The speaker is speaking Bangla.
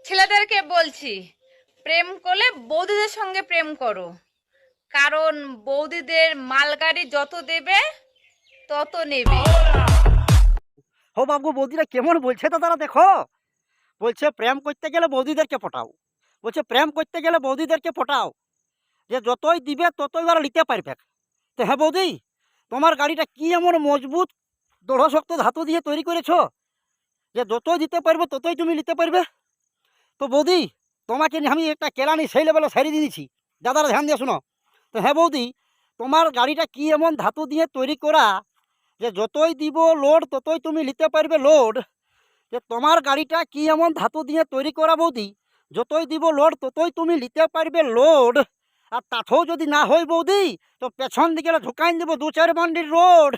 ছেলেদেরকে বলছি, প্রেম করলে বৌদিদের সঙ্গে প্রেম করো। কারণ বৌদিদের মালগাড়ি যত দেবে তত নেবে। হো বাবু, বৌদিরা কেমন বলছে তো তারা দেখো। বলছে প্রেম করতে গেলে বৌদিদেরকে পটাও। বলছে প্রেম করতে গেলে বৌদিদেরকে পটাও, যে যতই দিবে ততই ওরা নিতে পারবে। তো হ্যাঁ বৌদি, তোমার গাড়িটা কি এমন মজবুত দৃঢ়শক্ত ধাতু দিয়ে তৈরি করেছো যে যতই দিতে পারবে ততই তুমি নিতে পারবে? তো বৌদি, তোমাকে নিয়ে আমি একটা কেলানি সেই লেভেলে সারিয়ে দিয়েছি। দাদারা ধ্যান দিয়ে শোনো। তো হ্যাঁ বৌদি, তোমার গাড়িটা কি এমন ধাতু দিয়ে তৈরি করা যে যতই দিব লোড ততই তুমি নিতে পারবে লোড? যে তোমার গাড়িটা কি এমন ধাতু দিয়ে তৈরি করা বৌদি, যতই দিব লোড ততই তুমি নিতে পারবে লোড? আর তাতেও যদি না হয় বৌদি, তো পেছন দিকে ঢুকাই দেবো 2-4 বান্ডিল রোড।